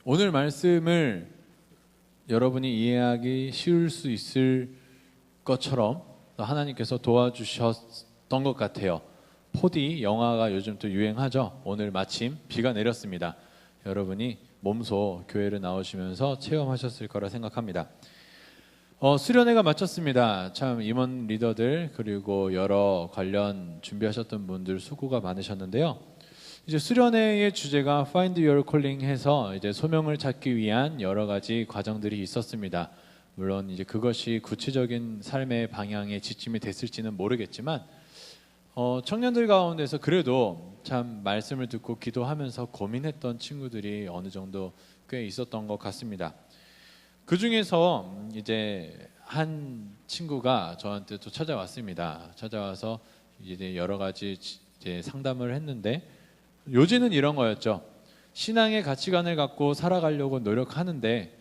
오늘 말씀을 여러분이 이해하기 쉬울 수 있을 것처럼 하나님께서 도와주셨던 것 같아요. 4D 영화가 요즘 또 유행하죠. 오늘 마침 비가 내렸습니다. 여러분이 몸소 교회를 나오시면서 체험하셨을 거라 생각합니다. 수련회가 마쳤습니다. 참 임원 리더들 그리고 여러 관련 준비하셨던 분들 수고가 많으셨는데요. 이제 수련회의 주제가 Find Your Calling 해서 이제 소명을 찾기 위한 여러 가지 과정들이 있었습니다. 물론 이제 그것이 구체적인 삶의 방향에 지침이 됐을지는 모르겠지만 청년들 가운데서 그래도 참 말씀을 듣고 기도하면서 고민했던 친구들이 어느 정도 꽤 있었던 것 같습니다. 그 중에서 이제 한 친구가 저한테 또 찾아왔습니다. 찾아와서 이제 여러 가지 이제 상담을 했는데 요지는 이런 거였죠. 신앙의 가치관을 갖고 살아가려고 노력하는데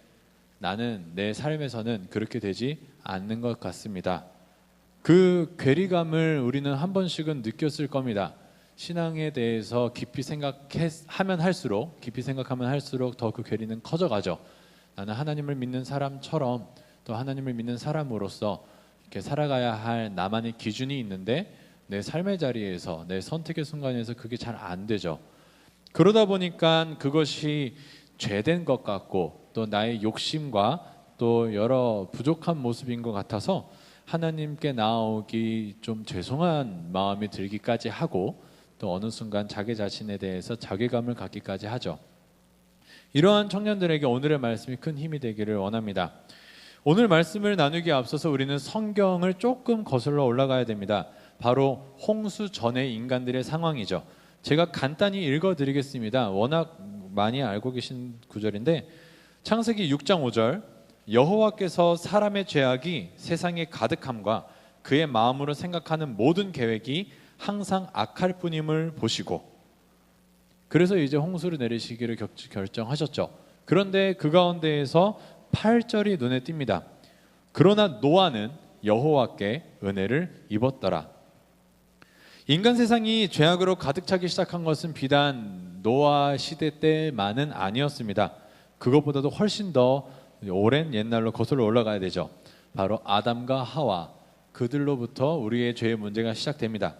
나는 내 삶에서는 그렇게 되지 않는 것 같습니다. 그 괴리감을 우리는 한 번씩은 느꼈을 겁니다. 신앙에 대해서 깊이 생각하면 할수록 더 그 괴리는 커져가죠. 나는 하나님을 믿는 사람처럼 또 하나님을 믿는 사람으로서 이렇게 살아가야 할 나만의 기준이 있는데 내 삶의 자리에서 내 선택의 순간에서 그게 잘 안 되죠. 그러다 보니까 그것이 죄된 것 같고 또 나의 욕심과 또 여러 부족한 모습인 것 같아서 하나님께 나오기 좀 죄송한 마음이 들기까지 하고 또 어느 순간 자기 자신에 대해서 자괴감을 갖기까지 하죠. 이러한 청년들에게 오늘의 말씀이 큰 힘이 되기를 원합니다. 오늘 말씀을 나누기에 앞서서 우리는 성경을 조금 거슬러 올라가야 됩니다. 바로 홍수 전의 인간들의 상황이죠. 제가 간단히 읽어드리겠습니다. 워낙 많이 알고 계신 구절인데 창세기 6장 5절 여호와께서 사람의 죄악이 세상에 가득함과 그의 마음으로 생각하는 모든 계획이 항상 악할 뿐임을 보시고 그래서 이제 홍수를 내리시기를 결정하셨죠. 그런데 그 가운데에서 8절이 눈에 띕니다. 그러나 노아는 여호와께 은혜를 입었더라. 인간 세상이 죄악으로 가득 차기 시작한 것은 비단 노아 시대 때만은 아니었습니다. 그것보다도 훨씬 더 오랜 옛날로 거슬러 올라가야 되죠. 바로 아담과 하와 그들로부터 우리의 죄의 문제가 시작됩니다.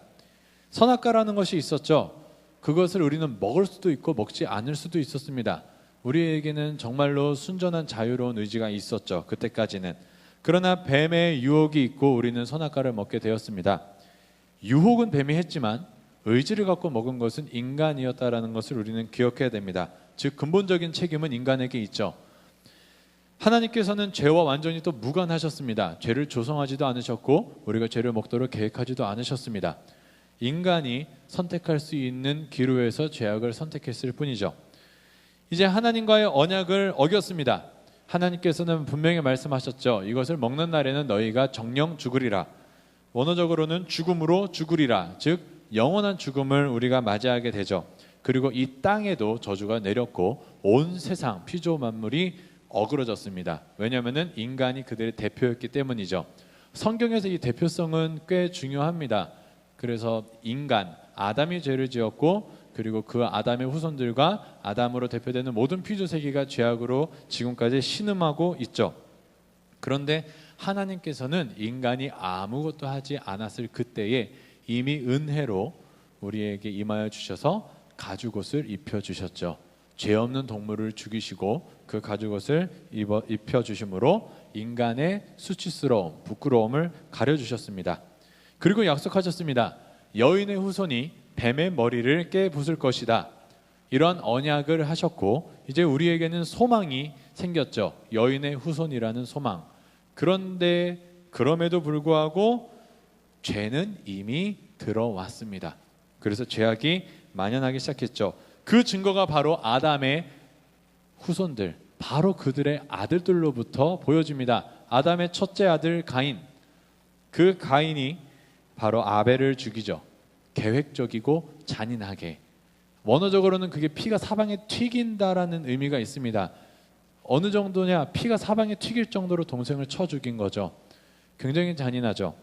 선악과라는 것이 있었죠. 그것을 우리는 먹을 수도 있고 먹지 않을 수도 있었습니다. 우리에게는 정말로 순전한 자유로운 의지가 있었죠. 그때까지는. 그러나 뱀의 유혹이 있고 우리는 선악과를 먹게 되었습니다. 유혹은 뱀이 했지만 의지를 갖고 먹은 것은 인간이었다라는 것을 우리는 기억해야 됩니다. 즉 근본적인 책임은 인간에게 있죠. 하나님께서는 죄와 완전히 또 무관하셨습니다. 죄를 조성하지도 않으셨고 우리가 죄를 먹도록 계획하지도 않으셨습니다. 인간이 선택할 수 있는 기로에서 죄악을 선택했을 뿐이죠. 이제 하나님과의 언약을 어겼습니다. 하나님께서는 분명히 말씀하셨죠. 이것을 먹는 날에는 너희가 정령 죽으리라. 원어적으로는 죽음으로 죽으리라. 즉 영원한 죽음을 우리가 맞이하게 되죠. 그리고 이 땅에도 저주가 내렸고 온 세상 피조 만물이 어그러졌습니다. 왜냐하면 인간이 그들의 대표였기 때문이죠. 성경에서 이 대표성은 꽤 중요합니다. 그래서 인간, 아담이 죄를 지었고 그리고 그 아담의 후손들과 아담으로 대표되는 모든 피조 세계가 죄악으로 지금까지 신음하고 있죠. 그런데 하나님께서는 인간이 아무것도 하지 않았을 그때에 이미 은혜로 우리에게 임하여 주셔서 가죽옷을 입혀주셨죠. 죄 없는 동물을 죽이시고 그 가죽옷을 입혀주심으로 인간의 수치스러움, 부끄러움을 가려주셨습니다. 그리고 약속하셨습니다. 여인의 후손이 뱀의 머리를 깨부술 것이다. 이런 언약을 하셨고 이제 우리에게는 소망이 생겼죠. 여인의 후손이라는 소망. 그런데 그럼에도 불구하고 죄는 이미 들어왔습니다. 그래서 죄악이 만연하기 시작했죠. 그 증거가 바로 아담의 후손들, 바로 그들의 아들들로부터 보여집니다. 아담의 첫째 아들 가인, 그 가인이 바로 아벨을 죽이죠. 계획적이고 잔인하게. 원어적으로는 그게 피가 사방에 튀긴다라는 의미가 있습니다. 어느 정도냐? 피가 사방에 튀길 정도로 동생을 쳐 죽인 거죠. 굉장히 잔인하죠.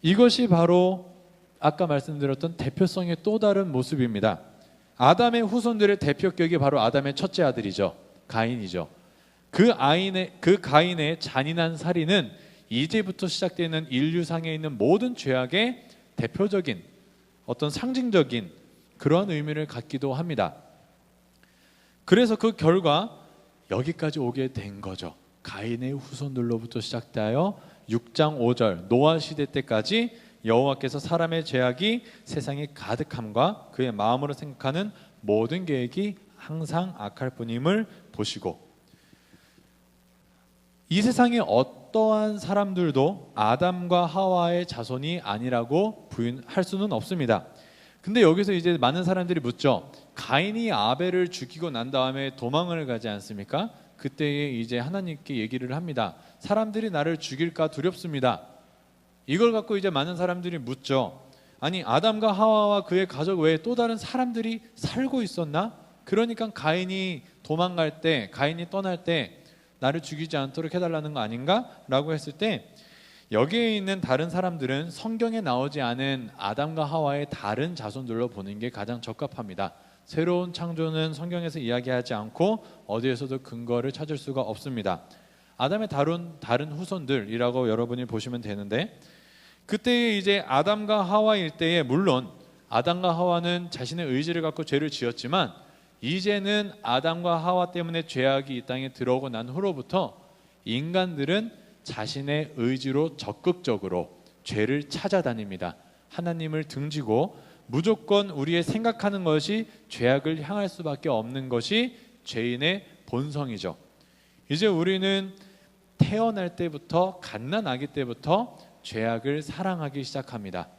이것이 바로 아까 말씀드렸던 대표성의 또 다른 모습입니다. 아담의 후손들의 대표격이 바로 아담의 첫째 아들이죠. 가인이죠. 그 가인의 잔인한 살인은 이제부터 시작되는 인류상에 있는 모든 죄악의 대표적인 어떤 상징적인 그러한 의미를 갖기도 합니다. 그래서 그 결과 여기까지 오게 된 거죠. 가인의 후손들로부터 시작되어 6장 5절 노아 시대 때까지 여호와께서 사람의 죄악이 세상에 가득함과 그의 마음으로 생각하는 모든 계획이 항상 악할 뿐임을 보시고, 이 세상에 어떠한 사람들도 아담과 하와의 자손이 아니라고 부인할 수는 없습니다. 근데 여기서 이제 많은 사람들이 묻죠. 가인이 아벨을 죽이고 난 다음에 도망을 가지 않습니까? 그때에 이제 하나님께 얘기를 합니다. 사람들이 나를 죽일까 두렵습니다. 이걸 갖고 이제 많은 사람들이 묻죠. 아니, 아담과 하와와 그의 가족 외에 또 다른 사람들이 살고 있었나? 그러니까 가인이 도망갈 때, 가인이 떠날 때 나를 죽이지 않도록 해달라는 거 아닌가? 라고 했을 때, 여기에 있는 다른 사람들은 성경에 나오지 않은 아담과 하와의 다른 자손들로 보는 게 가장 적합합니다. 새로운 창조는 성경에서 이야기하지 않고 어디에서도 근거를 찾을 수가 없습니다. 아담의 다른 후손들이라고 여러분이 보시면 되는데, 그때에 이제 아담과 하와일 때에 물론 아담과 하와는 자신의 의지를 갖고 죄를 지었지만, 이제는 아담과 하와 때문에 죄악이 이 땅에 들어오고 난 후로부터 인간들은 자신의 의지로 적극적으로 죄를 찾아다닙니다. 하나님을 등지고 무조건 우리의 생각하는 것이 죄악을 향할 수밖에 없는 것이 죄인의 본성이죠. 이제 우리는 태어날 때부터, 갓난아기 때부터 죄악을 사랑하기 시작합니다.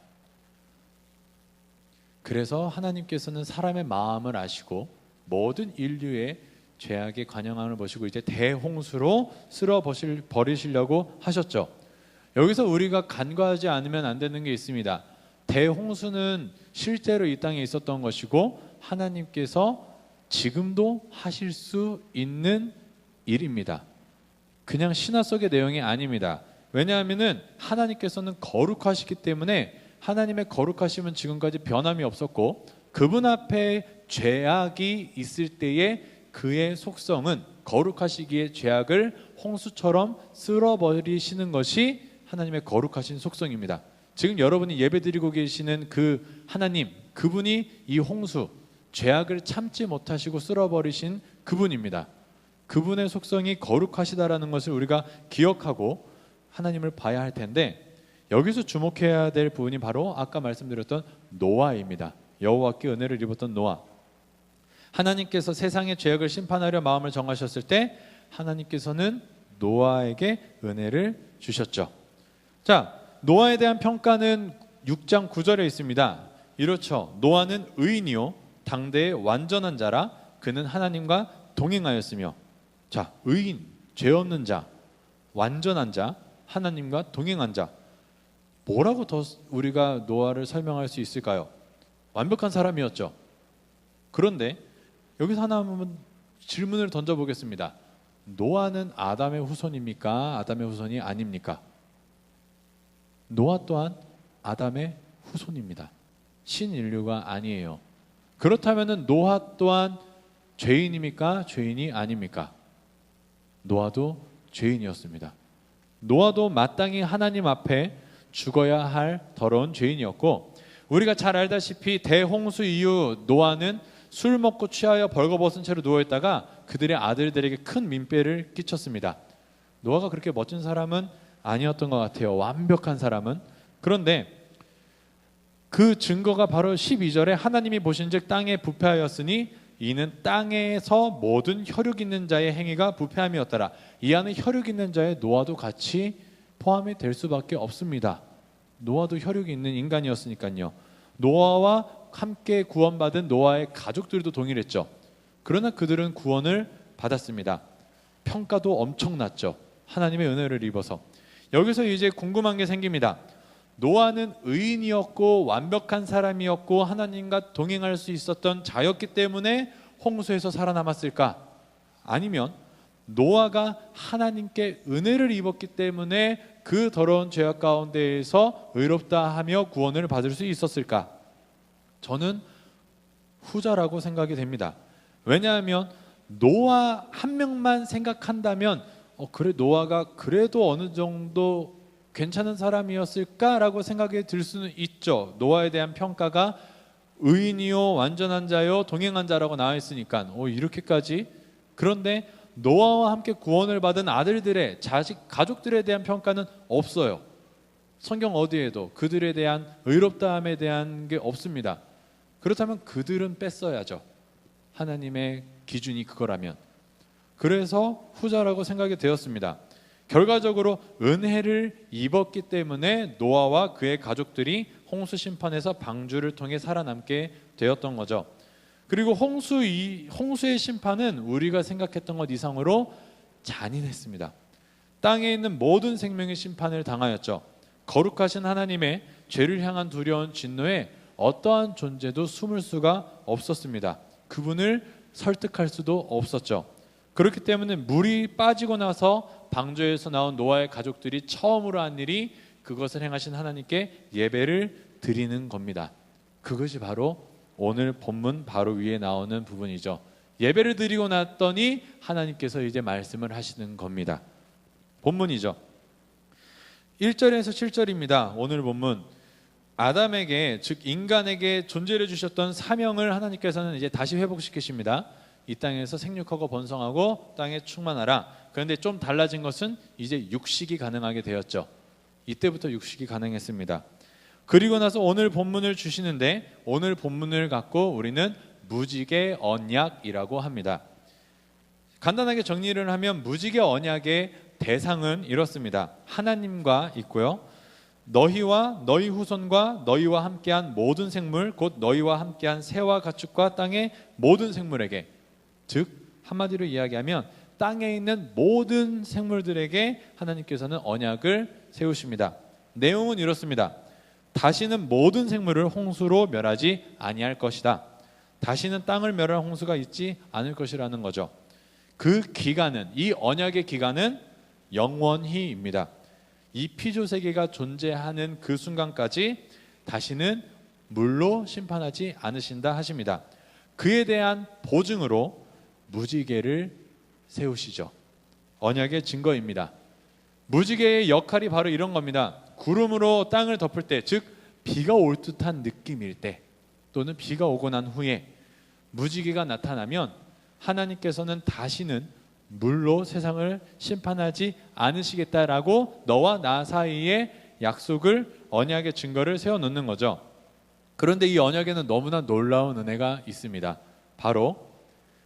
그래서 하나님께서는 사람의 마음을 아시고 모든 인류의 죄악의 관영함을 보시고 이제 대홍수로 쓸어 버리시려고 하셨죠. 여기서 우리가 간과하지 않으면 안 되는 게 있습니다. 대홍수는 실제로 이 땅에 있었던 것이고 하나님께서 지금도 하실 수 있는 일입니다. 그냥 신화 속의 내용이 아닙니다. 왜냐하면 하나님께서는 거룩하시기 때문에 하나님의 거룩하심은 지금까지 변함이 없었고, 그분 앞에 죄악이 있을 때에 그의 속성은 거룩하시기에 죄악을 홍수처럼 쓸어버리시는 것이 하나님의 거룩하신 속성입니다. 지금 여러분이 예배드리고 계시는 그 하나님, 그분이 이 홍수, 죄악을 참지 못하시고 쓸어버리신 그분입니다. 그분의 속성이 거룩하시다라는 것을 우리가 기억하고 하나님을 봐야 할 텐데, 여기서 주목해야 될 부분이 바로 아까 말씀드렸던 노아입니다. 여호와께 은혜를 입었던 노아. 하나님께서 세상의 죄악을 심판하려 마음을 정하셨을 때 하나님께서는 노아에게 은혜를 주셨죠. 자, 노아에 대한 평가는 6장 9절에 있습니다. 이렇죠. 노아는 의인이요 당대의 완전한 자라 그는 하나님과 동행하였으며. 자, 의인, 죄 없는 자, 완전한 자, 하나님과 동행한 자. 뭐라고 더 우리가 노아를 설명할 수 있을까요? 완벽한 사람이었죠. 그런데 여기서 하나 한번 질문을 던져보겠습니다. 노아는 아담의 후손입니까? 아담의 후손이 아닙니까? 노아 또한 아담의 후손입니다. 신인류가 아니에요. 그렇다면 노아 또한 죄인입니까? 죄인이 아닙니까? 노아도 죄인이었습니다. 노아도 마땅히 하나님 앞에 죽어야 할 더러운 죄인이었고, 우리가 잘 알다시피 대홍수 이후 노아는 술 먹고 취하여 벌거벗은 채로 누워있다가 그들의 아들들에게 큰 민폐를 끼쳤습니다. 노아가 그렇게 멋진 사람은 아니었던 것 같아요. 완벽한 사람은. 그런데 그 증거가 바로 12절에 하나님이 보신즉 땅에 부패하였으니 이는 땅에서 모든 혈육 있는 자의 행위가 부패함이었더라. 이 안에 혈육 있는 자의 노아도 같이 포함이 될 수밖에 없습니다. 노아도 혈육이 있는 인간이었으니까요. 노아와 함께 구원받은 노아의 가족들도 동일했죠. 그러나 그들은 구원을 받았습니다. 평가도 엄청났죠. 하나님의 은혜를 입어서. 여기서 이제 궁금한 게 생깁니다. 노아는 의인이었고 완벽한 사람이었고 하나님과 동행할 수 있었던 자였기 때문에 홍수에서 살아남았을까? 아니면 노아가 하나님께 은혜를 입었기 때문에 그 더러운 죄악 가운데에서 의롭다 하며 구원을 받을 수 있었을까? 저는 후자라고 생각이 됩니다. 왜냐하면 노아 한 명만 생각한다면 그래 노아가 그래도 어느 정도 괜찮은 사람이었을까라고 생각이 들 수는 있죠. 노아에 대한 평가가 의인이요 완전한 자요 동행한 자라고 나와 있으니까 이렇게까지. 그런데 노아와 함께 구원을 받은 아들들의 가족들에 대한 평가는 없어요. 성경 어디에도 그들에 대한 의롭다함에 대한 게 없습니다. 그렇다면 그들은 뺐어야죠. 하나님의 기준이 그거라면. 그래서 후자라고 생각이 되었습니다. 결과적으로 은혜를 입었기 때문에 노아와 그의 가족들이 홍수 심판에서 방주를 통해 살아남게 되었던 거죠. 그리고 홍수의 심판은 우리가 생각했던 것 이상으로 잔인했습니다. 땅에 있는 모든 생명의 심판을 당하였죠. 거룩하신 하나님의 죄를 향한 두려운 진노에 어떠한 존재도 숨을 수가 없었습니다. 그분을 설득할 수도 없었죠. 그렇기 때문에 물이 빠지고 나서 방주에서 나온 노아의 가족들이 처음으로 한 일이 그것을 행하신 하나님께 예배를 드리는 겁니다. 그것이 바로 오늘 본문 바로 위에 나오는 부분이죠. 예배를 드리고 났더니 하나님께서 이제 말씀을 하시는 겁니다. 본문이죠. 1절에서 7절입니다. 오늘 본문. 아담에게 즉 인간에게 존재를 주셨던 사명을 하나님께서는 이제 다시 회복시키십니다. 이 땅에서 생육하고 번성하고 땅에 충만하라. 그런데 좀 달라진 것은 이제 육식이 가능하게 되었죠. 이때부터 육식이 가능했습니다. 그리고 나서 오늘 본문을 주시는데 오늘 본문을 갖고 우리는 무지개 언약이라고 합니다. 간단하게 정리를 하면 무지개 언약의 대상은 이렇습니다. 하나님과 있고요. 너희와 너희 후손과 너희와 함께한 모든 생물 곧 너희와 함께한 새와 가축과 땅의 모든 생물에게, 즉 한마디로 이야기하면 땅에 있는 모든 생물들에게 하나님께서는 언약을 세우십니다. 내용은 이렇습니다. 다시는 모든 생물을 홍수로 멸하지 아니할 것이다. 다시는 땅을 멸할 홍수가 있지 않을 것이라는 거죠. 그 기간은, 이 언약의 기간은 영원히입니다. 이 피조 세계가 존재하는 그 순간까지 다시는 물로 심판하지 않으신다 하십니다. 그에 대한 보증으로 무지개를 세우시죠. 언약의 증거입니다. 무지개의 역할이 바로 이런 겁니다. 구름으로 땅을 덮을 때, 즉 비가 올 듯한 느낌일 때 또는 비가 오고 난 후에 무지개가 나타나면 하나님께서는 다시는 물로 세상을 심판하지 않으시겠다라고 너와 나 사이에 약속을, 언약의 증거를 세워놓는 거죠. 그런데 이 언약에는 너무나 놀라운 은혜가 있습니다. 바로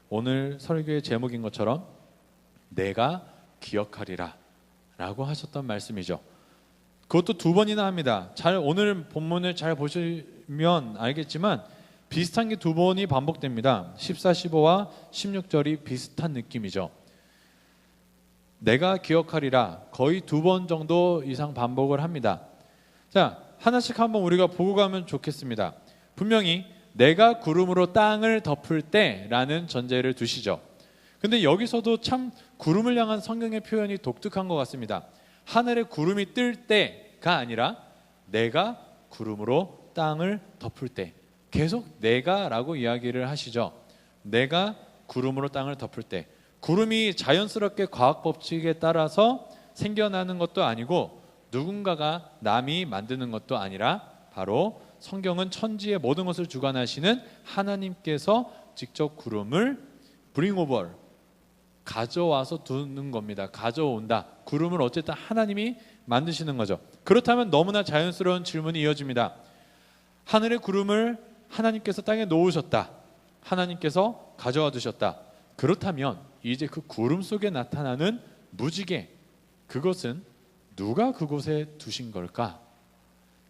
오늘 설교의 제목인 것처럼 내가 기억하리라 라고 하셨던 말씀이죠. 그것도 두 번이나 합니다. 오늘 본문을 잘 보시면 알겠지만 비슷한 게 두 번이 반복됩니다. 14, 15와 16절이 비슷한 느낌이죠. 내가 기억하리라 거의 두 번 정도 이상 반복을 합니다. 자, 하나씩 한번 우리가 보고 가면 좋겠습니다. 분명히 내가 구름으로 땅을 덮을 때라는 전제를 두시죠. 근데 여기서도 참 구름을 향한 성경의 표현이 독특한 것 같습니다. 하늘에 구름이 뜰 때가 아니라 내가 구름으로 땅을 덮을 때, 계속 내가라고 이야기를 하시죠. 내가 구름으로 땅을 덮을 때, 구름이 자연스럽게 과학 법칙에 따라서 생겨나는 것도 아니고 누군가가 남이 만드는 것도 아니라 바로 성경은 천지의 모든 것을 주관하시는 하나님께서 직접 구름을 bring over, 가져와서 두는 겁니다. 가져온다. 구름을 어쨌든 하나님이 만드시는 거죠. 그렇다면 너무나 자연스러운 질문이 이어집니다. 하늘의 구름을 하나님께서 땅에 놓으셨다. 하나님께서 가져와 두셨다. 그렇다면 이제 그 구름 속에 나타나는 무지개, 그것은 누가 그곳에 두신 걸까?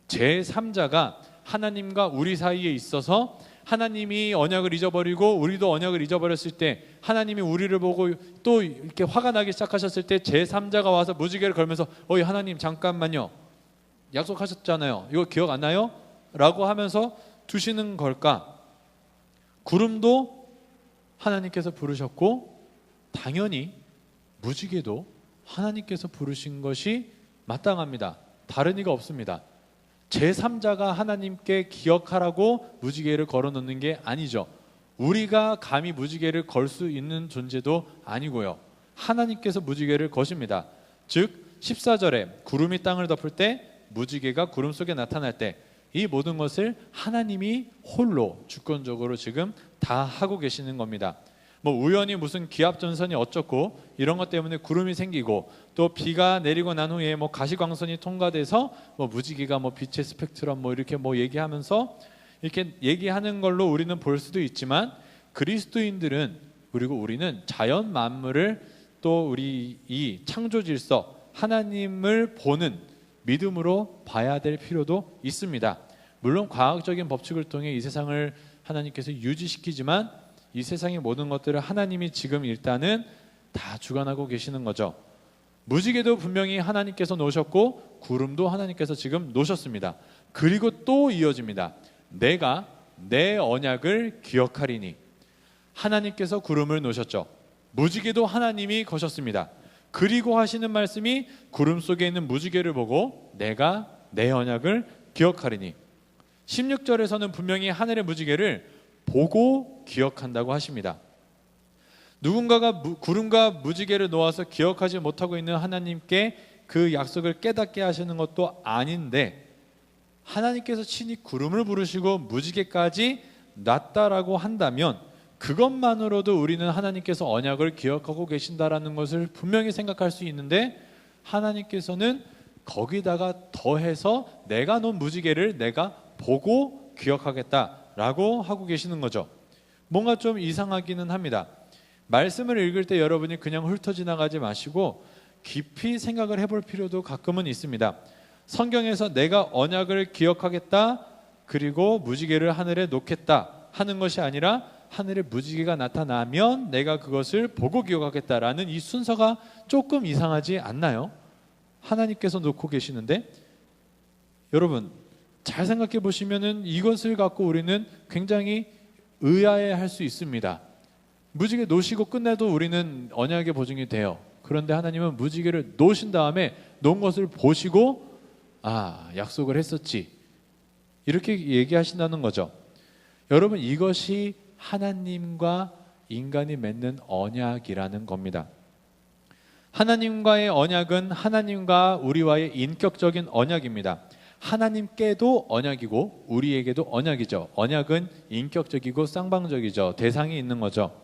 제3자가 하나님과 우리 사이에 있어서 하나님이 언약을 잊어버리고 우리도 언약을 잊어버렸을 때 하나님이 우리를 보고 또 이렇게 화가 나기 시작하셨을 때 제3자가 와서 무지개를 걸면서 어이 하나님 잠깐만요, 약속하셨잖아요, 이거 기억 안 나요? 라고 하면서 두시는 걸까? 구름도 하나님께서 부르셨고 당연히 무지개도 하나님께서 부르신 것이 마땅합니다. 다른 이가 없습니다. 제3자가 하나님께 기억하라고 무지개를 걸어놓는 게 아니죠. 우리가 감히 무지개를 걸 수 있는 존재도 아니고요. 하나님께서 무지개를 거십니다. 즉 14절에 구름이 땅을 덮을 때 무지개가 구름 속에 나타날 때 이 모든 것을 하나님이 홀로 주권적으로 지금 다 하고 계시는 겁니다. 뭐 우연히 무슨 기압전선이 어쩌고 이런 것 때문에 구름이 생기고 또 비가 내리고 난 후에 뭐 가시광선이 통과돼서 뭐 무지개가 뭐 빛의 스펙트럼 뭐 이렇게 뭐 얘기하면서 이렇게 얘기하는 걸로 우리는 볼 수도 있지만, 그리스도인들은 그리고 우리는 자연 만물을 또 우리 이 창조 질서 하나님을 보는 믿음으로 봐야 될 필요도 있습니다. 물론 과학적인 법칙을 통해 이 세상을 하나님께서 유지시키지만 이 세상의 모든 것들을 하나님이 지금 일단은 다 주관하고 계시는 거죠. 무지개도 분명히 하나님께서 놓으셨고 구름도 하나님께서 지금 놓으셨습니다. 그리고 또 이어집니다. 내가 내 언약을 기억하리니. 하나님께서 구름을 놓으셨죠. 무지개도 하나님이 거셨습니다. 그리고 하시는 말씀이 구름 속에 있는 무지개를 보고 내가 내 언약을 기억하리니. 16절에서는 분명히 하늘의 무지개를 보고 기억한다고 하십니다. 누군가가 구름과 무지개를 놓아서 기억하지 못하고 있는 하나님께 그 약속을 깨닫게 하시는 것도 아닌데, 하나님께서 친히 구름을 부르시고 무지개까지 놨다라고 한다면 그것만으로도 우리는 하나님께서 언약을 기억하고 계신다라는 것을 분명히 생각할 수 있는데, 하나님께서는 거기다가 더해서 내가 놓은 무지개를 내가 보고 기억하겠다라고 하고 계시는 거죠. 뭔가 좀 이상하기는 합니다. 말씀을 읽을 때 여러분이 그냥 훑어 지나가지 마시고 깊이 생각을 해볼 필요도 가끔은 있습니다. 성경에서 내가 언약을 기억하겠다 그리고 무지개를 하늘에 놓겠다 하는 것이 아니라 하늘에 무지개가 나타나면 내가 그것을 보고 기억하겠다라는 이 순서가 조금 이상하지 않나요? 하나님께서 놓고 계시는데, 여러분 잘 생각해 보시면은 이것을 갖고 우리는 굉장히 의아해할 수 있습니다. 무지개 놓으시고 끝내도 우리는 언약의 보증이 돼요. 그런데 하나님은 무지개를 놓으신 다음에 놓은 것을 보시고 약속을 했었지 이렇게 얘기하신다는 거죠. 여러분 이것이 하나님과 인간이 맺는 언약이라는 겁니다. 하나님과의 언약은 하나님과 우리와의 인격적인 언약입니다. 하나님께도 언약이고 우리에게도 언약이죠. 언약은 인격적이고 쌍방적이죠. 대상이 있는 거죠.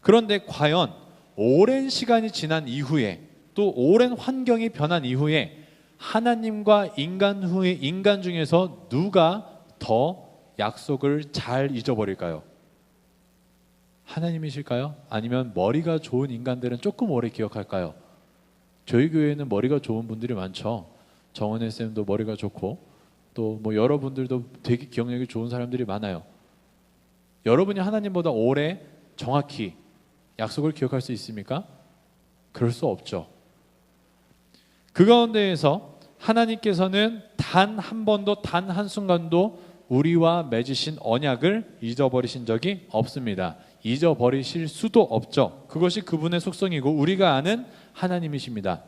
그런데 과연 오랜 시간이 지난 이후에 또 오랜 환경이 변한 이후에 하나님과 인간 중에서 누가 더 약속을 잘 잊어버릴까요? 하나님이실까요? 아니면 머리가 좋은 인간들은 조금 오래 기억할까요? 저희 교회에는 머리가 좋은 분들이 많죠. 정은혜 쌤도 머리가 좋고 또 뭐 여러분들도 되게 기억력이 좋은 사람들이 많아요. 여러분이 하나님보다 오래 정확히 약속을 기억할 수 있습니까? 그럴 수 없죠. 그 가운데에서 하나님께서는 단 한 번도 단 한순간도 우리와 맺으신 언약을 잊어버리신 적이 없습니다. 잊어버리실 수도 없죠. 그것이 그분의 속성이고 우리가 아는 하나님이십니다.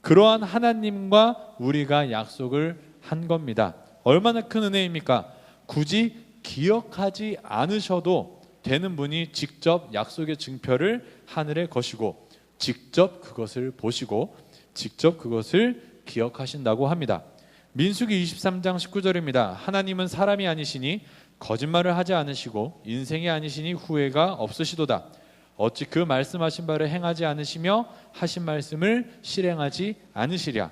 그러한 하나님과 우리가 약속을 한 겁니다. 얼마나 큰 은혜입니까? 굳이 기억하지 않으셔도 되는 분이 직접 약속의 증표를 하늘에 거시고 직접 그것을 보시고 직접 그것을 기억하신다고 합니다. 민수기 23장 19절입니다. 하나님은 사람이 아니시니 거짓말을 하지 않으시고 인생이 아니시니 후회가 없으시도다. 어찌 그 말씀하신 바를 행하지 않으시며 하신 말씀을 실행하지 않으시랴.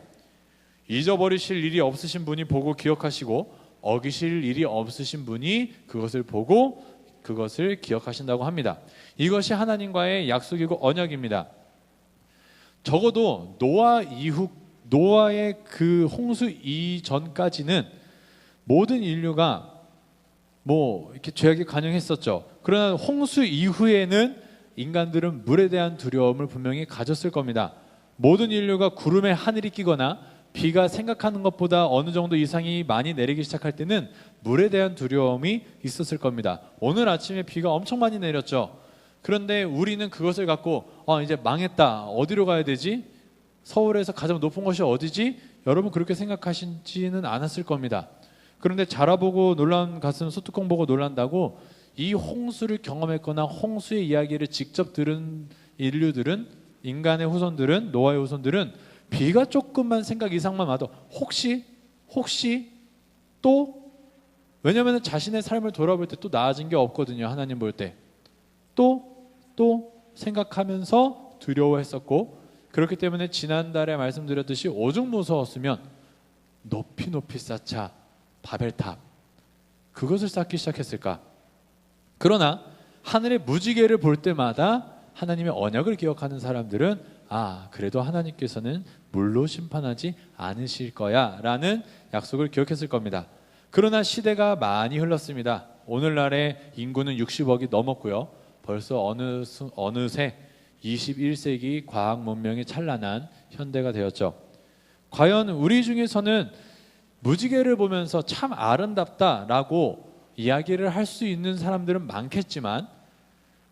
잊어버리실 일이 없으신 분이 보고 기억하시고 어기실 일이 없으신 분이 그것을 보고 그것을 기억하신다고 합니다. 이것이 하나님과의 약속이고 언약입니다. 적어도 노아의 그 홍수 이전까지는 모든 인류가 뭐 이렇게 죄악에 관영했었죠. 그러나 홍수 이후에는 인간들은 물에 대한 두려움을 분명히 가졌을 겁니다. 모든 인류가 구름에 하늘이 끼거나 비가 생각하는 것보다 어느 정도 이상이 많이 내리기 시작할 때는 물에 대한 두려움이 있었을 겁니다. 오늘 아침에 비가 엄청 많이 내렸죠. 그런데 우리는 그것을 갖고 이제 망했다. 어디로 가야 되지? 서울에서 가장 높은 곳이 어디지? 여러분 그렇게 생각하시지는 않았을 겁니다. 그런데 자라보고 놀란 가슴 소뚜껑 보고 놀란다고 이 홍수를 경험했거나 홍수의 이야기를 직접 들은 인류들은, 인간의 후손들은, 노아의 후손들은 비가 조금만 생각 이상만 와도 혹시 또, 왜냐하면 자신의 삶을 돌아볼 때 또 나아진 게 없거든요. 하나님 볼 때 또 생각하면서 두려워했었고, 그렇기 때문에 지난달에 말씀드렸듯이 오죽 무서웠으면 높이 쌓자 바벨탑, 그것을 쌓기 시작했을까. 그러나 하늘의 무지개를 볼 때마다 하나님의 언약을 기억하는 사람들은 그래도 하나님께서는 물로 심판하지 않으실 거야 라는 약속을 기억했을 겁니다. 그러나 시대가 많이 흘렀습니다. 오늘날의 인구는 60억이 넘었고요. 벌써 어느새 21세기 과학 문명이 찬란한 현대가 되었죠. 과연 우리 중에서는 무지개를 보면서 참 아름답다라고 이야기를 할 수 있는 사람들은 많겠지만,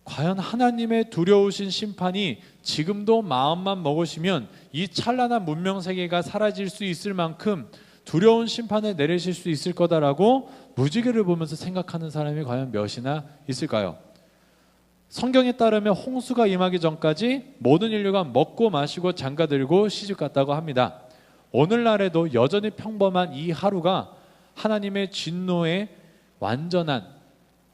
과연 하나님의 두려우신 심판이 지금도 마음만 먹으시면 이 찬란한 문명 세계가 사라질 수 있을 만큼 두려운 심판을 내리실 수 있을 거다라고 무지개를 보면서 생각하는 사람이 과연 몇이나 있을까요? 성경에 따르면 홍수가 임하기 전까지 모든 인류가 먹고 마시고 장가들고 시집갔다고 합니다. 오늘날에도 여전히 평범한 이 하루가 하나님의 진노의 완전한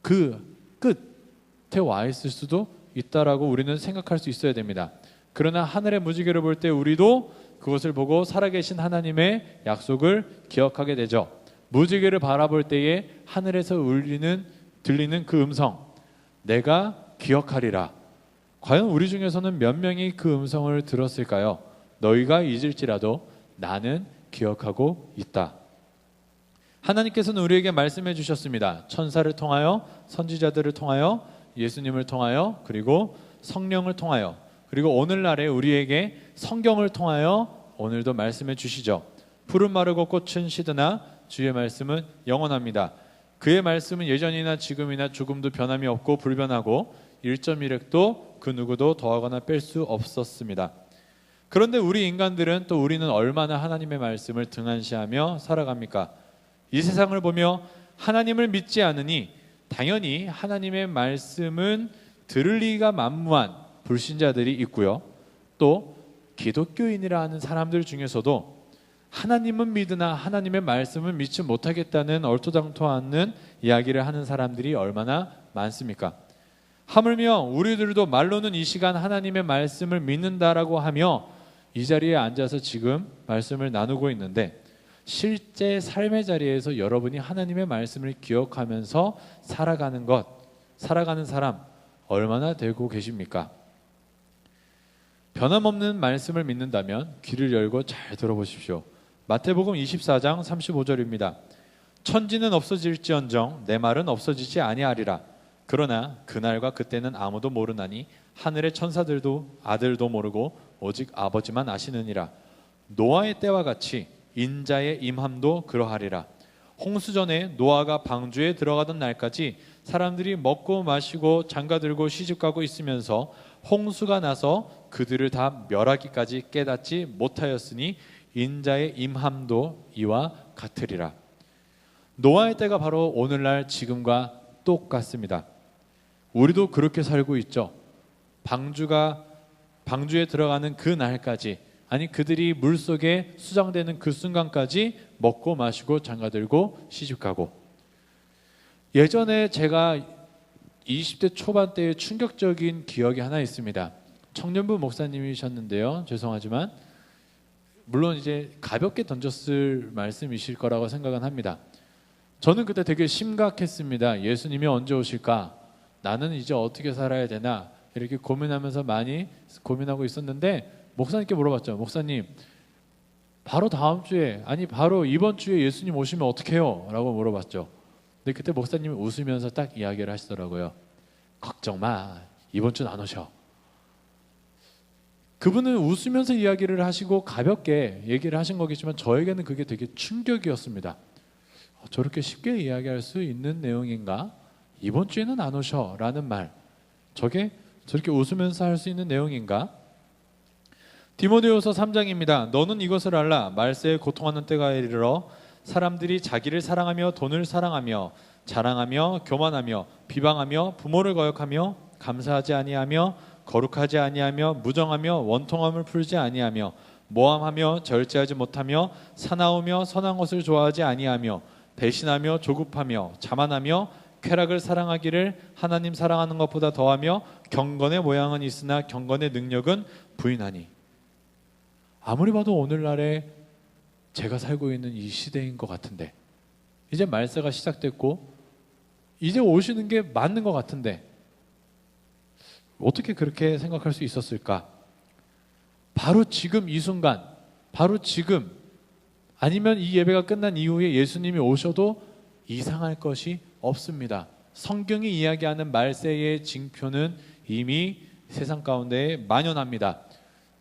그 끝에 와 있을 수도 있다라고 우리는 생각할 수 있어야 됩니다. 그러나 하늘의 무지개를 볼 때 우리도 그것을 보고 살아계신 하나님의 약속을 기억하게 되죠. 무지개를 바라볼 때에 하늘에서 들리는 그 음성, 내가 기억하리라. 과연 우리 중에서는 몇 명이 그 음성을 들었을까요? 너희가 잊을지라도 나는 기억하고 있다. 하나님께서는 우리에게 말씀해 주셨습니다. 천사를 통하여, 선지자들을 통하여, 예수님을 통하여, 그리고 성령을 통하여, 그리고 오늘날에 우리에게 성경을 통하여 오늘도 말씀해 주시죠. 푸른 마르고 꽃은 시드나 주의 말씀은 영원합니다. 그의 말씀은 예전이나 지금이나 조금도 변함이 없고 불변하고 1.1획도 그 누구도 더하거나 뺄 수 없었습니다. 그런데 우리 인간들은, 또 우리는 얼마나 하나님의 말씀을 등한시하며 살아갑니까? 이 세상을 보며 하나님을 믿지 않으니 당연히 하나님의 말씀은 들을 리가 만무한 불신자들이 있고요. 또 기독교인이라 하는 사람들 중에서도 하나님은 믿으나 하나님의 말씀은 믿지 못하겠다는 얼토당토 않는 이야기를 하는 사람들이 얼마나 많습니까? 하물며 우리들도 말로는 이 시간 하나님의 말씀을 믿는다라고 하며 이 자리에 앉아서 지금 말씀을 나누고 있는데, 실제 삶의 자리에서 여러분이 하나님의 말씀을 기억하면서 살아가는 사람 얼마나 되고 계십니까? 변함없는 말씀을 믿는다면 귀를 열고 잘 들어보십시오. 마태복음 24장 35절입니다. 천지는 없어질지언정 내 말은 없어지지 아니하리라. 그러나 그날과 그때는 아무도 모르나니 하늘의 천사들도 아들도 모르고 오직 아버지만 아시느니라. 노아의 때와 같이 인자의 임함도 그러하리라. 홍수전에 노아가 방주에 들어가던 날까지 사람들이 먹고 마시고 장가들고 시집가고 있으면서 홍수가 나서 그들을 다 멸하기까지 깨닫지 못하였으니 인자의 임함도 이와 같으리라. 노아의 때가 바로 오늘날 지금과 똑같습니다. 우리도 그렇게 살고 있죠. 방주에 들어가는 그 날까지, 아니 그들이 물속에 수장되는 그 순간까지 먹고 마시고 장가들고 시집가고. 예전에 제가 20대 초반 때의 충격적인 기억이 하나 있습니다. 청년부 목사님이셨는데요. 죄송하지만 물론 이제 가볍게 던졌을 말씀이실 거라고 생각은 합니다. 저는 그때 되게 심각했습니다. 예수님이 언제 오실까? 나는 이제 어떻게 살아야 되나? 이렇게 고민하면서 많이 고민하고 있었는데, 목사님께 물어봤죠. 목사님, 바로 다음 주에, 아니 바로 이번 주에 예수님 오시면 어떡해요? 라고 물어봤죠. 근데 그때 목사님이 웃으면서 딱 이야기를 하시더라고요. 걱정 마, 이번 주는 안 오셔. 그분은 웃으면서 이야기를 하시고 가볍게 얘기를 하신 거겠지만 저에게는 그게 되게 충격이었습니다. 저렇게 쉽게 이야기할 수 있는 내용인가? 이번 주에는 안 오셔 라는 말, 저게 저렇게 웃으면서 할 수 있는 내용인가? 디모데후서 3장입니다. 너는 이것을 알라. 말세에 고통하는 때가 이르러 사람들이 자기를 사랑하며 돈을 사랑하며 자랑하며 교만하며 비방하며 부모를 거역하며 감사하지 아니하며 거룩하지 아니하며 무정하며 원통함을 풀지 아니하며 모함하며 절제하지 못하며 사나우며 선한 것을 좋아하지 아니하며 배신하며 조급하며 자만하며 쾌락을 사랑하기를 하나님 사랑하는 것보다 더하며 경건의 모양은 있으나 경건의 능력은 부인하니. 아무리 봐도 오늘날에 제가 살고 있는 이 시대인 것 같은데, 이제 말세가 시작됐고 이제 오시는 게 맞는 것 같은데 어떻게 그렇게 생각할 수 있었을까? 바로 지금 이 순간, 바로 지금, 아니면 이 예배가 끝난 이후에 예수님이 오셔도 이상할 것이 없습니다. 성경이 이야기하는 말세의 징표는 이미 세상 가운데에 만연합니다.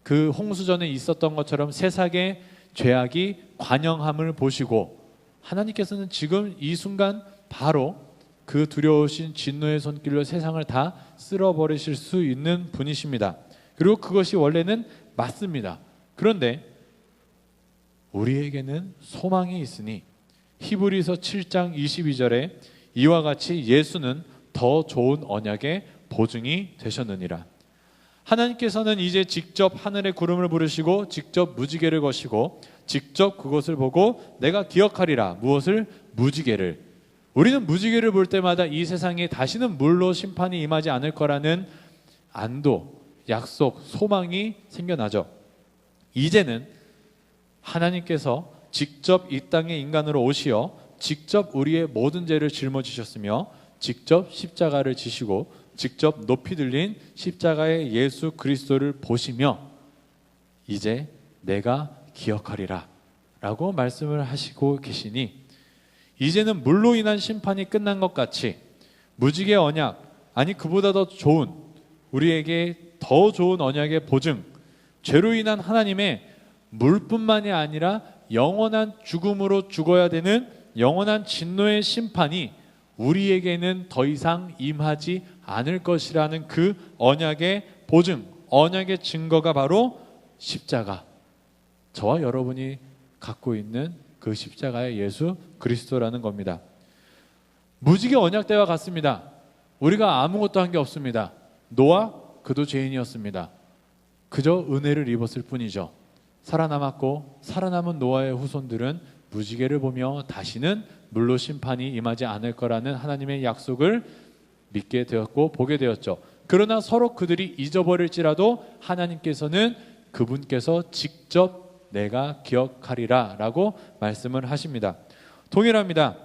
그 홍수전에 있었던 것처럼 세상의 죄악이 관영함을 보시고 하나님께서는 지금 이 순간 바로 그 두려우신 진노의 손길로 세상을 다 쓸어버리실 수 있는 분이십니다. 그리고 그것이 원래는 맞습니다. 그런데 우리에게는 소망이 있으니 히브리서 7장 22절에 이와 같이 예수는 더 좋은 언약의 보증이 되셨느니라. 하나님께서는 이제 직접 하늘의 구름을 부르시고 직접 무지개를 거시고 직접 그것을 보고 내가 기억하리라. 무엇을? 무지개를. 우리는 무지개를 볼 때마다 이 세상에 다시는 물로 심판이 임하지 않을 거라는 안도, 약속, 소망이 생겨나죠. 이제는 하나님께서 직접 이 땅에 인간으로 오시어 직접 우리의 모든 죄를 짊어지셨으며 직접 십자가를 지시고 직접 높이 들린 십자가의 예수 그리스도를 보시며 이제 내가 기억하리라 라고 말씀을 하시고 계시니, 이제는 물로 인한 심판이 끝난 것 같이 무지개 언약, 아니 그보다 더 좋은, 우리에게 더 좋은 언약의 보증, 죄로 인한 하나님의 물뿐만이 아니라 영원한 죽음으로 죽어야 되는 영원한 진노의 심판이 우리에게는 더 이상 임하지 않을 것이라는 그 언약의 보증, 언약의 증거가 바로 십자가, 저와 여러분이 갖고 있는 그 십자가의 예수 그리스도라는 겁니다. 무지개 언약 때와 같습니다. 우리가 아무것도 한 게 없습니다. 노아, 그도 죄인이었습니다. 그저 은혜를 입었을 뿐이죠. 살아남았고 살아남은 노아의 후손들은 무지개를 보며 다시는 물로 심판이 임하지 않을 거라는 하나님의 약속을 믿게 되었고 보게 되었죠. 그러나 서로 그들이 잊어버릴지라도 하나님께서는 그분께서 직접 내가 기억하리라 라고 말씀을 하십니다. 동일합니다.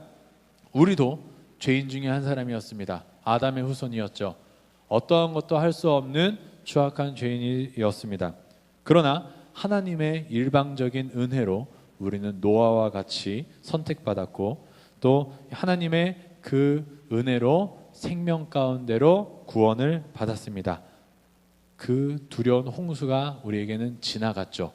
우리도 죄인 중에 한 사람이었습니다. 아담의 후손이었죠. 어떠한 것도 할 수 없는 추악한 죄인이었습니다. 그러나 하나님의 일방적인 은혜로 우리는 노아와 같이 선택받았고 또 하나님의 그 은혜로 생명 가운데로 구원을 받았습니다. 그 두려운 홍수가 우리에게는 지나갔죠.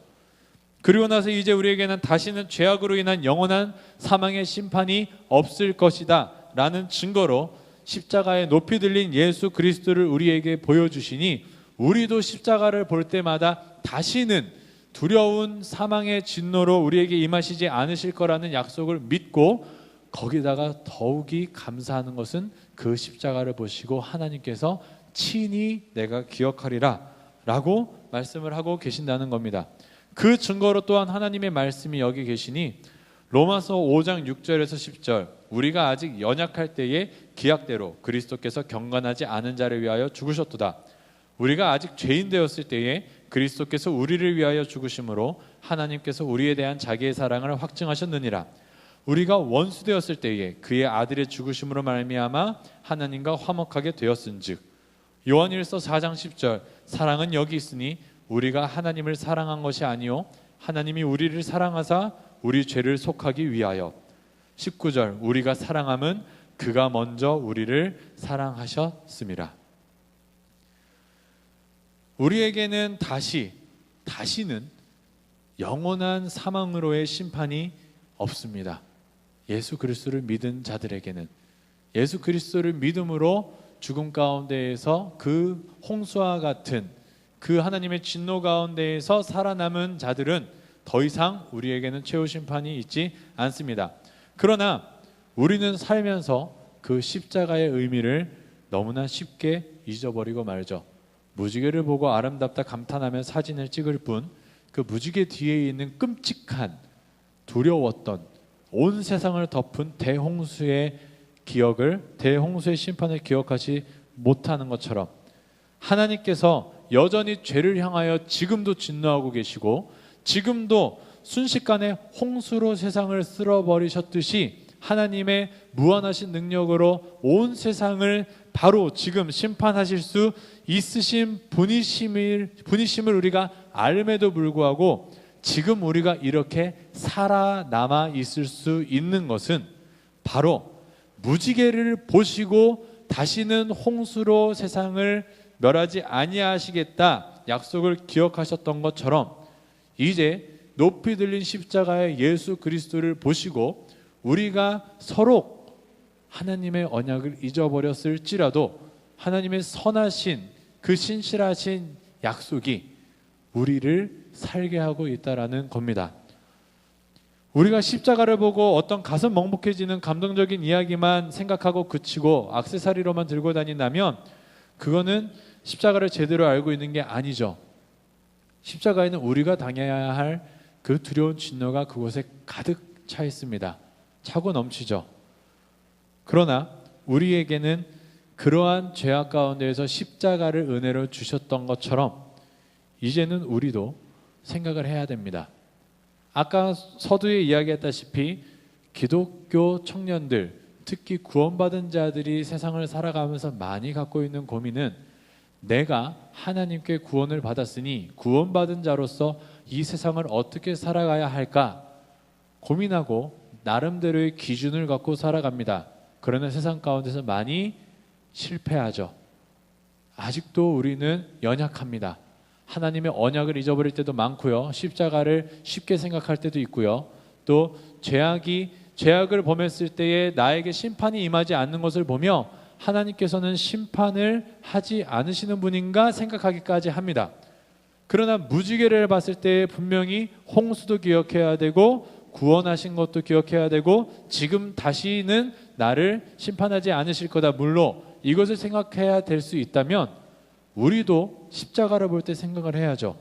그리고 나서 이제 우리에게는 다시는 죄악으로 인한 영원한 사망의 심판이 없을 것이다 라는 증거로 십자가에 높이 들린 예수 그리스도를 우리에게 보여주시니, 우리도 십자가를 볼 때마다 다시는 두려운 사망의 진노로 우리에게 임하시지 않으실 거라는 약속을 믿고, 거기다가 더욱이 감사하는 것은 그 십자가를 보시고 하나님께서 친히 내가 기억하리라 라고 말씀을 하고 계신다는 겁니다. 그 증거로 또한 하나님의 말씀이 여기 계시니, 로마서 5장 6절에서 10절, 우리가 아직 연약할 때에 기약대로 그리스도께서 경건하지 않은 자를 위하여 죽으셨도다. 우리가 아직 죄인 되었을 때에 그리스도께서 우리를 위하여 죽으심으로 하나님께서 우리에 대한 자기의 사랑을 확증하셨느니라. 우리가 원수 되었을 때에 그의 아들의 죽으심으로 말미암아 하나님과 화목하게 되었은즉. 요한일서 4장 10절, 사랑은 여기 있으니 우리가 하나님을 사랑한 것이 아니요 하나님이 우리를 사랑하사 우리 죄를 속하기 위하여. 19절, 우리가 사랑함은 그가 먼저 우리를 사랑하셨음이라. 우리에게는 다시는 영원한 사망으로의 심판이 없습니다. 예수 그리스도를 믿은 자들에게는, 예수 그리스도를 믿음으로 죽음 가운데에서 그 홍수와 같은 그 하나님의 진노 가운데에서 살아남은 자들은 더 이상 우리에게는 최후 심판이 있지 않습니다. 그러나 우리는 살면서 그 십자가의 의미를 너무나 쉽게 잊어버리고 말죠. 무지개를 보고 아름답다 감탄하며 사진을 찍을 뿐 그 무지개 뒤에 있는 끔찍한 두려웠던 온 세상을 덮은 대홍수의 심판을 기억하지 못하는 것처럼 하나님께서 여전히 죄를 향하여 지금도 진노하고 계시고 지금도 순식간에 홍수로 세상을 쓸어버리셨듯이 하나님의 무한하신 능력으로 온 세상을 바로 지금 심판하실 수 있으신 분이심을 우리가 알음에도 불구하고 지금 우리가 이렇게 살아남아 있을 수 있는 것은 바로 무지개를 보시고 다시는 홍수로 세상을 멸하지 아니하시겠다 약속을 기억하셨던 것처럼 이제 높이 들린 십자가의 예수 그리스도를 보시고 우리가 서로 하나님의 언약을 잊어버렸을지라도 하나님의 선하신 그 신실하신 약속이 우리를 살게 하고 있다라는 겁니다. 우리가 십자가를 보고 어떤 가슴 먹먹해지는 감동적인 이야기만 생각하고 그치고 액세서리로만 들고 다닌다면 그거는 십자가를 제대로 알고 있는 게 아니죠. 십자가에는 우리가 당해야 할 그 두려운 진노가 그곳에 가득 차 있습니다. 차고 넘치죠. 그러나 우리에게는 그러한 죄악 가운데에서 십자가를 은혜로 주셨던 것처럼 이제는 우리도 생각을 해야 됩니다. 아까 서두에 이야기했다시피 기독교 청년들, 특히 구원받은 자들이 세상을 살아가면서 많이 갖고 있는 고민은 내가 하나님께 구원을 받았으니 구원받은 자로서 이 세상을 어떻게 살아가야 할까 고민하고 나름대로의 기준을 갖고 살아갑니다. 그러나 세상 가운데서 많이 실패하죠. 아직도 우리는 연약합니다. 하나님의 언약을 잊어버릴 때도 많고요. 십자가를 쉽게 생각할 때도 있고요. 또 죄악을 범했을 때에 나에게 심판이 임하지 않는 것을 보며 하나님께서는 심판을 하지 않으시는 분인가 생각하기까지 합니다. 그러나 무지개를 봤을 때 분명히 홍수도 기억해야 되고 구원하신 것도 기억해야 되고 지금 다시는 나를 심판하지 않으실 거다. 물론 이것을 생각해야 될 수 있다면 우리도 십자가를 볼 때 생각을 해야죠.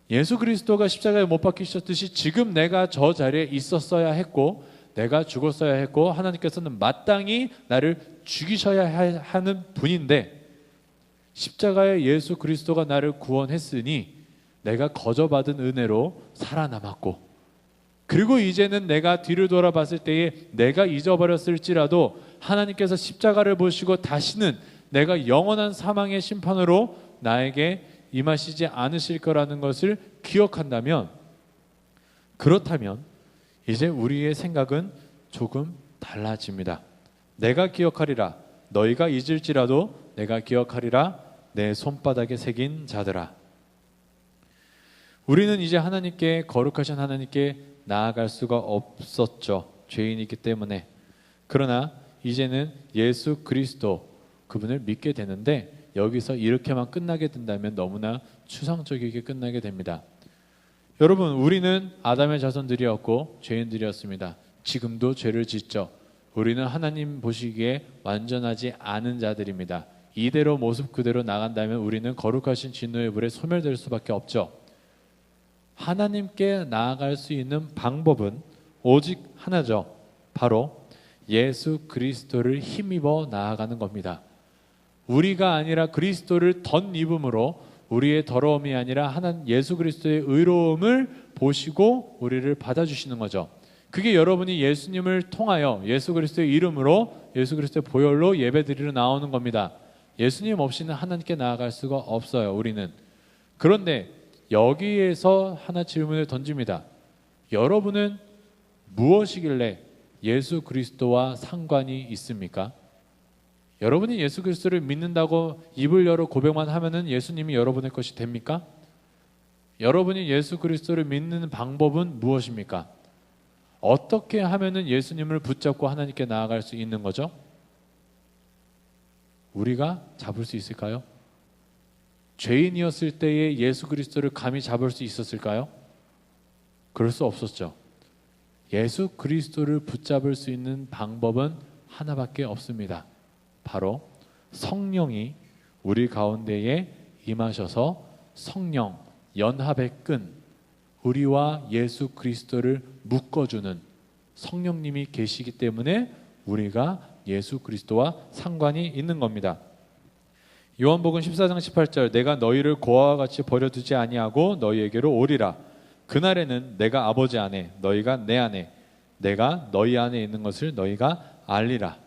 예수 그리스도가 십자가에 못 박히셨듯이 지금 내가 저 자리에 있었어야 했고 내가 죽었어야 했고 하나님께서는 마땅히 나를 죽이셔야 하는 분인데 십자가에 예수 그리스도가 나를 구원했으니 내가 거저받은 은혜로 살아남았고 그리고 이제는 내가 뒤를 돌아봤을 때에 내가 잊어버렸을지라도 하나님께서 십자가를 보시고 다시는 내가 영원한 사망의 심판으로 나에게 임하시지 않으실 거라는 것을 기억한다면 그렇다면 이제 우리의 생각은 조금 달라집니다. 내가 기억하리라 너희가 잊을지라도 내가 기억하리라 내 손바닥에 새긴 자들아. 우리는 이제 하나님께 거룩하신 하나님께 나아갈 수가 없었죠. 죄인이기 때문에. 그러나 이제는 예수 그리스도 그분을 믿게 되는데 여기서 이렇게만 끝나게 된다면 너무나 추상적이게 끝나게 됩니다. 여러분 우리는 아담의 자손들이었고 죄인들이었습니다. 지금도 죄를 짓죠. 우리는 하나님 보시기에 완전하지 않은 자들입니다. 이대로 모습 그대로 나간다면 우리는 거룩하신 진노의 불에 소멸될 수밖에 없죠. 하나님께 나아갈 수 있는 방법은 오직 하나죠. 바로 예수 그리스도를 힘입어 나아가는 겁니다. 우리가 아니라 그리스도를 덧입음으로 우리의 더러움이 아니라 하나님 예수 그리스도의 의로움을 보시고 우리를 받아주시는 거죠. 그게 여러분이 예수님을 통하여 예수 그리스도의 이름으로 예수 그리스도의 보혈로 예배드리러 나오는 겁니다. 예수님 없이는 하나님께 나아갈 수가 없어요. 우리는. 그런데 여기에서 하나 질문을 던집니다. 여러분은 무엇이길래 예수 그리스도와 상관이 있습니까? 여러분이 예수 그리스도를 믿는다고 입을 열어 고백만 하면은 예수님이 여러분의 것이 됩니까? 여러분이 예수 그리스도를 믿는 방법은 무엇입니까? 어떻게 하면은 예수님을 붙잡고 하나님께 나아갈 수 있는 거죠? 우리가 잡을 수 있을까요? 죄인이었을 때에 예수 그리스도를 감히 잡을 수 있었을까요? 그럴 수 없었죠. 예수 그리스도를 붙잡을 수 있는 방법은 하나밖에 없습니다. 바로 성령이 우리 가운데에 임하셔서 성령, 연합의 끈, 우리와 예수 그리스도를 묶어주는 성령님이 계시기 때문에 우리가 예수 그리스도와 상관이 있는 겁니다. 요한복음 14장 18절, 내가 너희를 고아와 같이 버려두지 아니하고 너희에게로 오리라. 그날에는 내가 아버지 안에, 너희가 내 안에, 내가 너희 안에 있는 것을 너희가 알리라.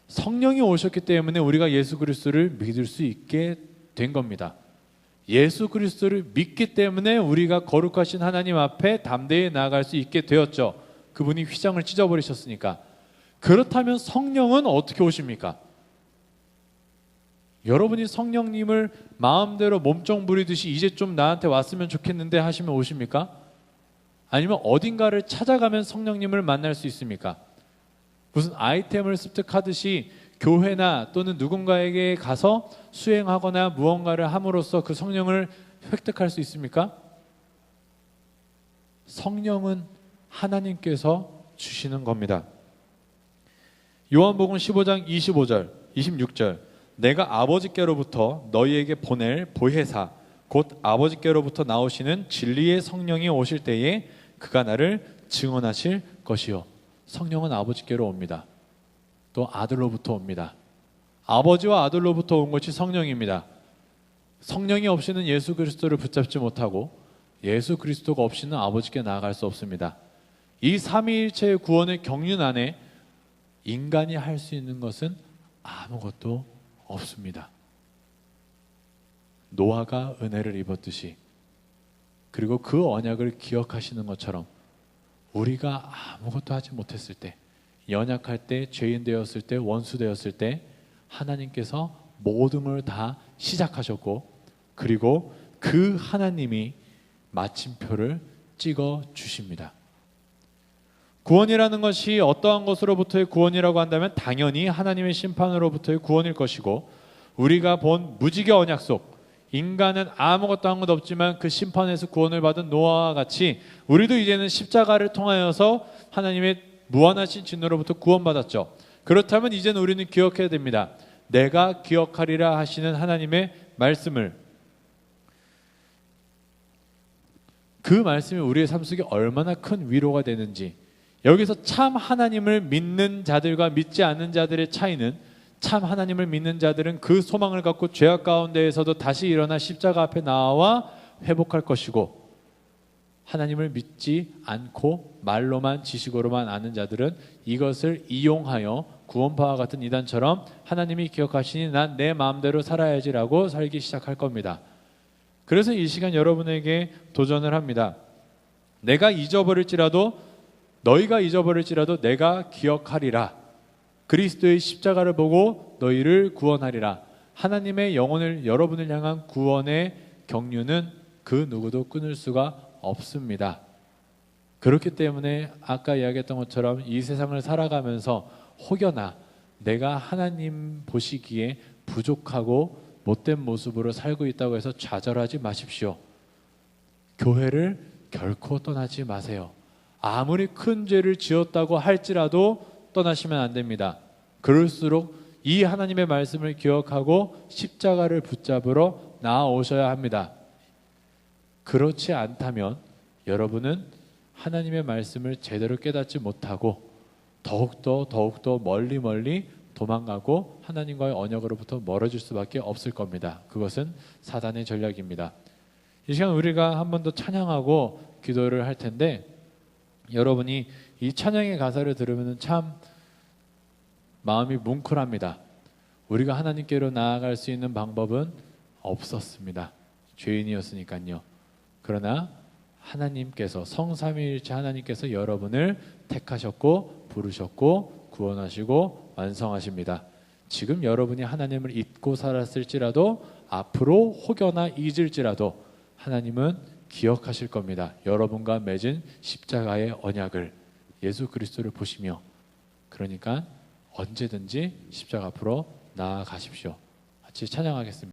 성령이 오셨기 때문에 우리가 예수 그리스도를 믿을 수 있게 된 겁니다. 예수 그리스도를 믿기 때문에 우리가 거룩하신 하나님 앞에 담대히 나아갈 수 있게 되었죠. 그분이 휘장을 찢어버리셨으니까. 그렇다면 성령은 어떻게 오십니까? 여러분이 성령님을 마음대로 몸종 부리듯이 이제 좀 나한테 왔으면 좋겠는데 하시면 오십니까? 아니면 어딘가를 찾아가면 성령님을 만날 수 있습니까? 무슨 아이템을 습득하듯이 교회나 또는 누군가에게 가서 수행하거나 무언가를 함으로써 그 성령을 획득할 수 있습니까? 성령은 하나님께서 주시는 겁니다. 요한복음 15장 25절, 26절, 내가 아버지께로부터 너희에게 보낼 보혜사 곧 아버지께로부터 나오시는 진리의 성령이 오실 때에 그가 나를 증언하실 것이요. 성령은 아버지께로 옵니다. 또 아들로부터 옵니다. 아버지와 아들로부터 온 것이 성령입니다. 성령이 없이는 예수 그리스도를 붙잡지 못하고 예수 그리스도가 없이는 아버지께 나아갈 수 없습니다. 이 삼위일체의 구원의 경륜 안에 인간이 할 수 있는 것은 아무것도 없습니다. 노아가 은혜를 입었듯이, 그리고 그 언약을 기억하시는 것처럼 우리가 아무것도 하지 못했을 때, 연약할 때, 죄인 되었을 때, 원수 되었을 때 하나님께서 모든 걸 다 시작하셨고, 그리고 그 하나님이 마침표를 찍어 주십니다. 구원이라는 것이 어떠한 것으로부터의 구원이라고 한다면 당연히 하나님의 심판으로부터의 구원일 것이고, 우리가 본 무지개 언약 속 인간은 아무것도 한 것 없지만 그 심판에서 구원을 받은 노아와 같이 우리도 이제는 십자가를 통하여서 하나님의 무한하신 진노로부터 구원받았죠. 그렇다면 이제는 우리는 기억해야 됩니다. 내가 기억하리라 하시는 하나님의 말씀을, 그 말씀이 우리의 삶 속에 얼마나 큰 위로가 되는지, 여기서 참 하나님을 믿는 자들과 믿지 않는 자들의 차이는, 참 하나님을 믿는 자들은 그 소망을 갖고 죄악 가운데에서도 다시 일어나 십자가 앞에 나와 회복할 것이고, 하나님을 믿지 않고 말로만 지식으로만 아는 자들은 이것을 이용하여 구원파와 같은 이단처럼 하나님이 기억하시니 난 내 마음대로 살아야지라고 살기 시작할 겁니다. 그래서 이 시간 여러분에게 도전을 합니다. 내가 잊어버릴지라도, 너희가 잊어버릴지라도 내가 기억하리라. 그리스도의 십자가를 보고 너희를 구원하리라. 하나님의 영혼을, 여러분을 향한 구원의 경륜은 그 누구도 끊을 수가 없습니다. 그렇기 때문에 아까 이야기했던 것처럼 이 세상을 살아가면서 혹여나 내가 하나님 보시기에 부족하고 못된 모습으로 살고 있다고 해서 좌절하지 마십시오. 교회를 결코 떠나지 마세요. 아무리 큰 죄를 지었다고 할지라도 떠나시면 안 됩니다. 그럴수록 이 하나님의 말씀을 기억하고 십자가를 붙잡으러 나아오셔야 합니다. 그렇지 않다면 여러분은 하나님의 말씀을 제대로 깨닫지 못하고 더욱더 멀리 도망가고 하나님과의 언약으로부터 멀어질 수밖에 없을 겁니다. 그것은 사단의 전략입니다. 이 시간 우리가 한 번 더 찬양하고 기도를 할 텐데, 여러분이 이 찬양의 가사를 들으면 참 마음이 뭉클합니다. 우리가 하나님께로 나아갈 수 있는 방법은 없었습니다. 죄인이었으니까요. 그러나 하나님께서, 성삼위일체 하나님께서 여러분을 택하셨고 부르셨고 구원하시고 완성하십니다. 지금 여러분이 하나님을 잊고 살았을지라도, 앞으로 혹여나 잊을지라도 하나님은 기억하실 겁니다. 여러분과 맺은 십자가의 언약을, 예수 그리스도를 보시며. 그러니까 언제든지 십자가 앞으로 나아가십시오. 같이 찬양하겠습니다.